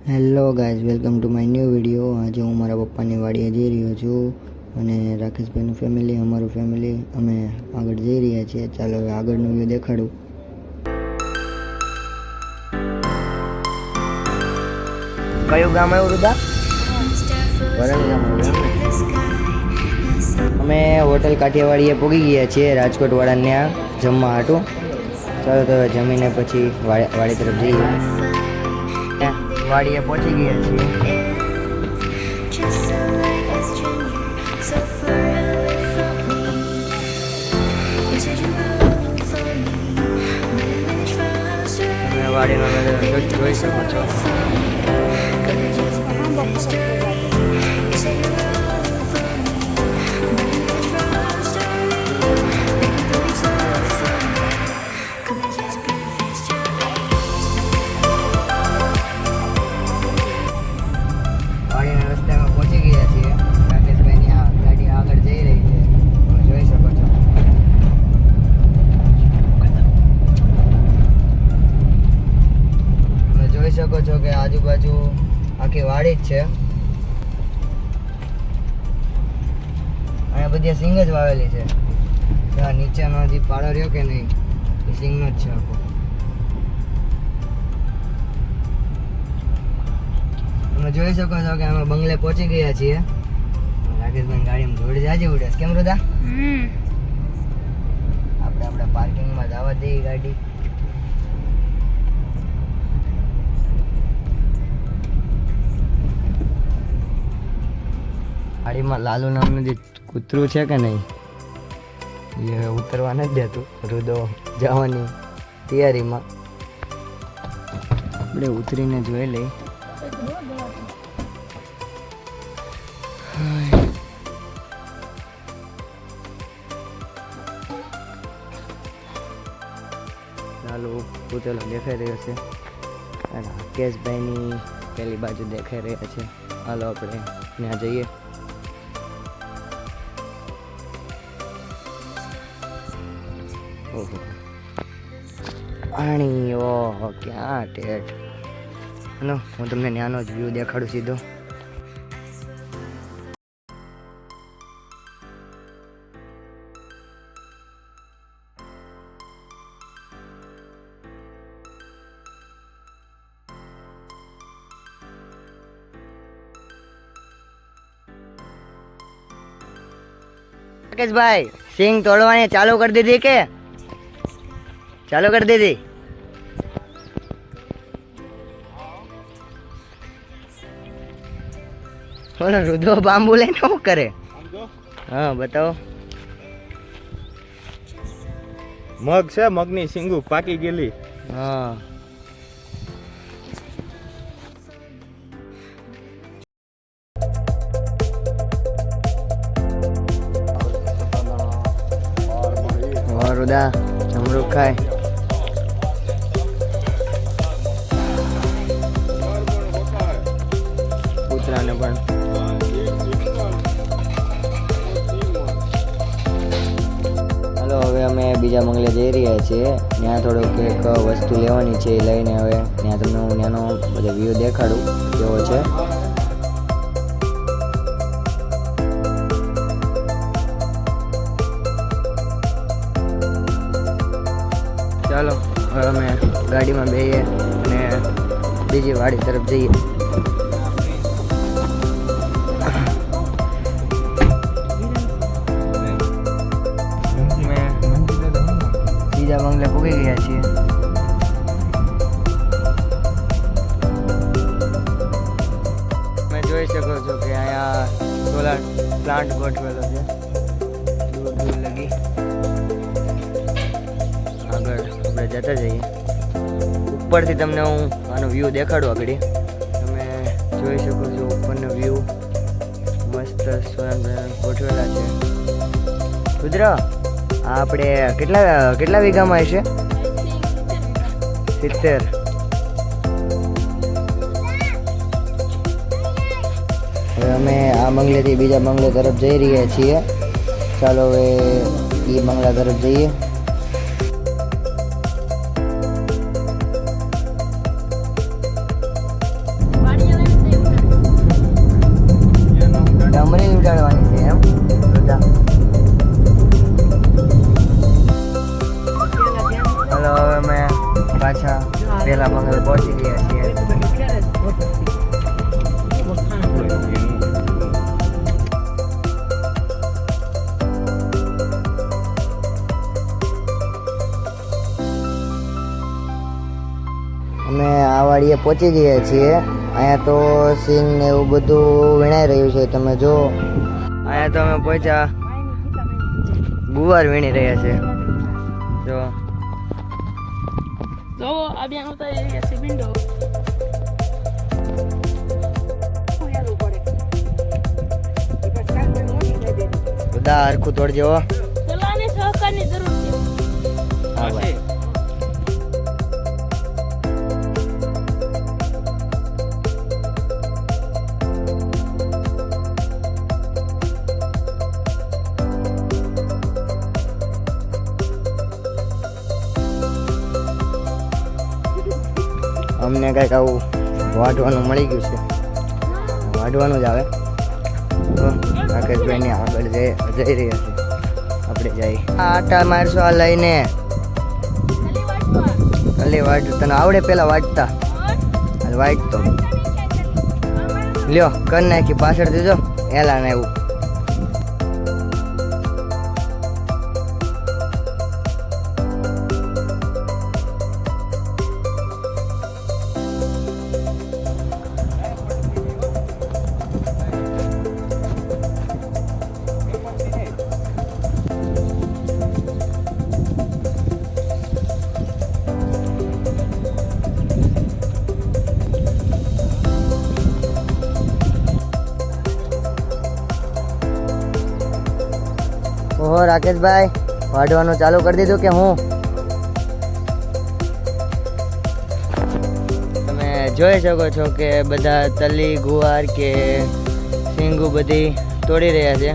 Hello guys, welcome to my new video. આજે હું મારા પપ્પાની વાડીએ જઈ રહ્યો છું અને રાકેશભાઈનું ફેમિલી, અમારું ફેમિલી અમે આગળ જઈ રહ્યા છીએ। ચાલો હવે આગળનો વ્યૂ દેખાડું। કયું ગામ આવ્યું રુદા? વરણ ગામ આવ્યું એમ? અમે હોટલ કાઠિયાવાડીએ પહોંચી ગયા છીએ, રાજકોટ વાળાને ત્યાં જમવા હાટું। ચાલો તો હવે જમીને પછી વાડી તરફ જઈએ। વાડીએ પહોંચી ગયા છીએ। તમે વાડીનો નજારો જોઈ શકો છો। વાડીના રસ્તામાં પહોંચી ગયા છીએ। રાકેશભાઈની આ ગાડી આગળ જઈ રહી છે, તમે જોઈ શકો છો। તમે જોઈ શકો છો કે આજુબાજુ આખી વાડી જ છે। અહીંયા બધી સિંગ જ વાવેલી છે। આ નીચેનો જે પાડો રહ્યો કે નહીં, એ સિંગનો જ છે આખો। તમે જોઈ શકો છો કે અમે બંગલે પહોંચી ગયા છીએ। રાકેશભાઈ ગાડીમાં જોડે જાજે ઉડે કેમ રુદા? આપણે આપણા પાર્કિંગમાં જવા દઈએ ગાડી। ગાડીમાં લાલુ નામનું જે કૂતરું છે કે નહીં, એ ઉતરવા નથી દેતું। રુદો જવાની તૈયારીમાં, આપણે ઉતરીને જોઈ લઈ। ચાલો પૂતળો દેખાઈ રહ્યો છે, રાકેશભાઈની પેલી બાજુ દેખાઈ રહ્યા છે। હાલો આપણે ત્યાં જઈએ। ઓહો પાણી, ઓહો ક્યાં ટેટ। હલો હું તમને ત્યાંનો જ વ્યૂ દેખાડું સીધો। राकेश भाई सिंग तोड़वानी चालू कर दी थी के? चालू कर दी थी? बोलो रुदो बाम्बू लेने वो करे। हाँ बताओ। મગ છે, મગની સિંગુ પાકી ગયેલી। हाँ और रुदा जमरूक खाए। કૂતરાને પણ હાલો હવે અમે બીજા બંગલે જઈ રહ્યા છીએ। ત્યાં થોડુંક એક વસ્તુ લેવાની છે, એ લઈને હવે ત્યાં તમને હું ત્યાંનો બધો વ્યૂ દેખાડું કેવો છે। ચાલો હવે અમે ગાડીમાં બેસીએ અને બીજી વાડી તરફ જઈએ। બીજા બંગલે પહોંચી ગયા છીએ। તમે જોઈ શકો છો કે અહીંયા સોલાર પ્લાન્ટ ગોઠવેલો છે દૂર દૂર લગી। આગળ આપણે જતા જઈએ। ઉપરથી તમને હું આનો વ્યૂ દેખાડું આગળ। તમે જોઈ શકો છો ઉપરનો વ્યૂ મસ્ત સોલાર ગોઠવેલા છે। કુદરા આપણે કેટલા વીઘામાં હશે? 70। હવે અમે આ બંગલેથી બીજા બંગલે તરફ જઈ રહ્યા છીએ। ચાલો હવે એ બંગલા તરફ જઈએ। પહોંચી ગયા છીએ. અહીંયા તો સીન ને એવું બધું વીણાઈ રહ્યું છે. તમે જો અહીંયા તો અમે પહોંચ્યા, ગુવાર વીણી રહ્યા છે. જો આ બેન ઉતારી રહ્યા છે વિન્ડો. બધા હરખું તોડજો. સલાહને સહકારની જરૂર છે. હા ભાઈ. અમને કંઈક આવું વાઢવાનું મળી ગયું છે. વાઢવાનું જ આવે. તો રાકેશભાઈની આગળ જઈ રહ્યા છે. આપણે જઈ આ આટા મારશો આ લઈને. કલી વાટ તને આવડે પેલા વાટતા? વાટતો લ્યો કર નાખી પાછળ દેજો એલા ને એવું. ઓહો રાકેશભાઈ, વાઢવાનું ચાલુ કરી દીધું કે હું? તમે જોઈ શકો છો કે બધા તલી ગુવાર કે સિંગુ બધી તોડી રહ્યા છે.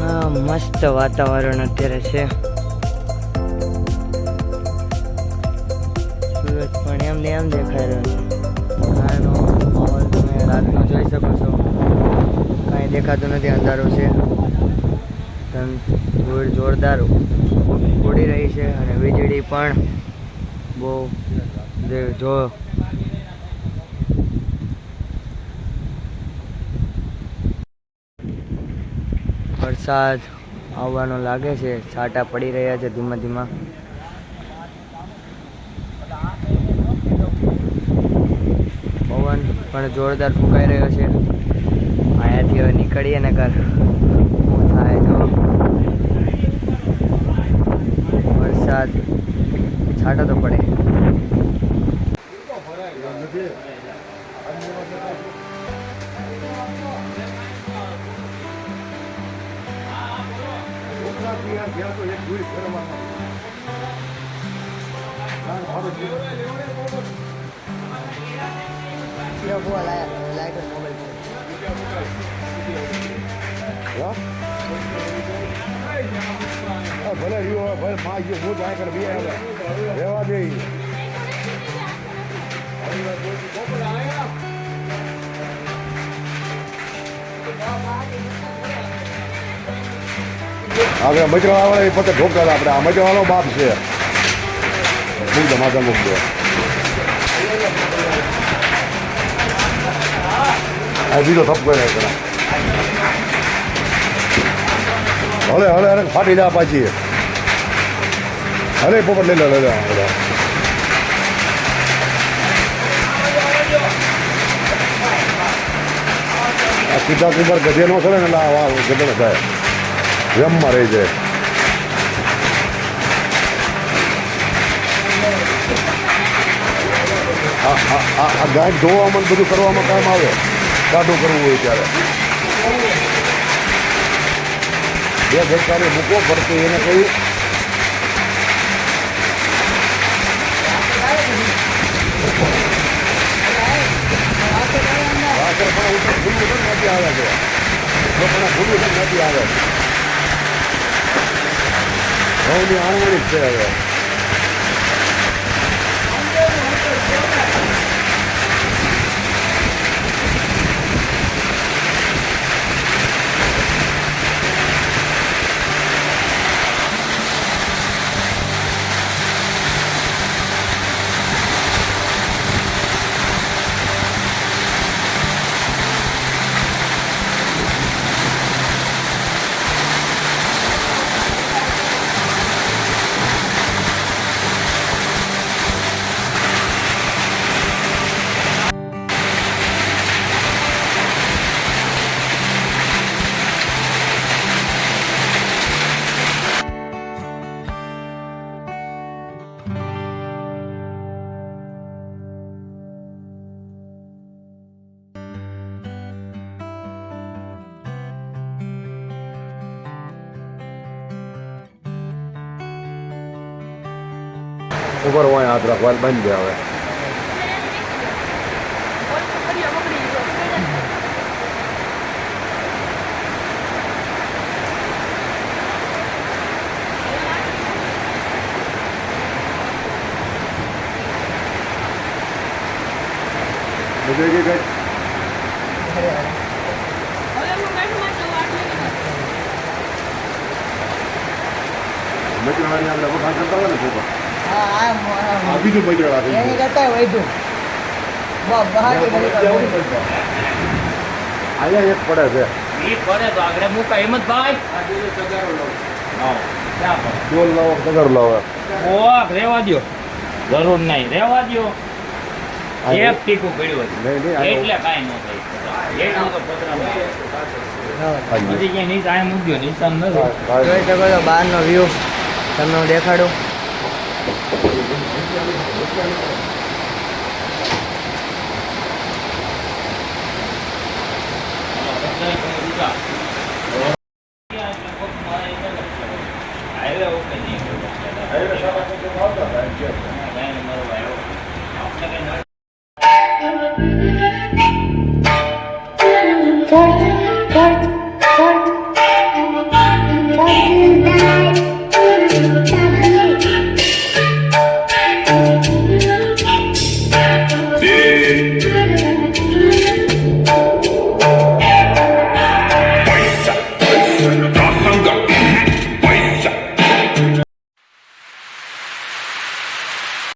હા, મસ્ત વાતાવરણ અત્યારે છે. સુરત પણ એમ ને એમ દેખાઈ રહ્યો છે. આનો માહોલ તમે રાતનો જોઈ શકો છો. કાંઈ દેખાતું નથી, અંધારું છે. ધૂળ જોરદાર ઉડી રહી છે અને વીજળી પણ બહુ જો વરસાદ આવવાનો લાગે છે. છાંટા પડી રહ્યા છે ધીમા ધીમા. પવન પણ જોરદાર ફૂંકાઈ રહ્યો છે. અહીંયાથી હવે નીકળીએ ને કર થાય તો વરસાદ છાંટો તો પડે. ભલે રહ્યો હોય ભલે માં ગયો હું જાય કર બે રહેવા દે. હવે મજરા વાળા એ પોતે ઢોકર આપણે આ મજરા વાળો બાપ છે. મૂકજો માથા મૂકજો. આ બીજો થપ કરે હલે હલે અરે ફાટી જા પાછી. અરે પોપટ લઈ લો લઈ લો. આ સીધા કુંભર ગધે નો ચડે ને એટલે આ ગધે થાય રમમાં રહી જાય. આ ગાય ધોવામાં બધું કરવામાં કામ આવે. કાઢું કરવું હોય ત્યારે બે ગઈકાલે મૂકો પડતું એને કહ્યું નથી આવે છે. લોકોના ભૂલું નથી આવે. ઘઉંની આણવણી જ છે હવે. ઉપર હોય હાથ રાખવા બંધ છે હવે બધે કે કઈ મચરાવાની આપણે વખાણ કરતા હોય ને છોકરા આ બીજું મચરા થઈ એની કરતા વધુ અહીંયા એક પડે છે ઈ પડે તો આગળ મુકા હિંમતભાઈ ડોલ લાવો તગર લાવો ઓક રેવા દ્યો જરૂર નહીં રેવા દ્યો એક ટીકું પડ્યું નહીં નહીં એટલે કાંઈ ન થાય એટલું તો પતરામાં હજી ક્યાંય નીચે આ મૂક્યો નિશાન નથી જોઈ શકો છો બહારનો વ્યૂ તમને હું દેખાડું હાઈવે ઓકે નહીં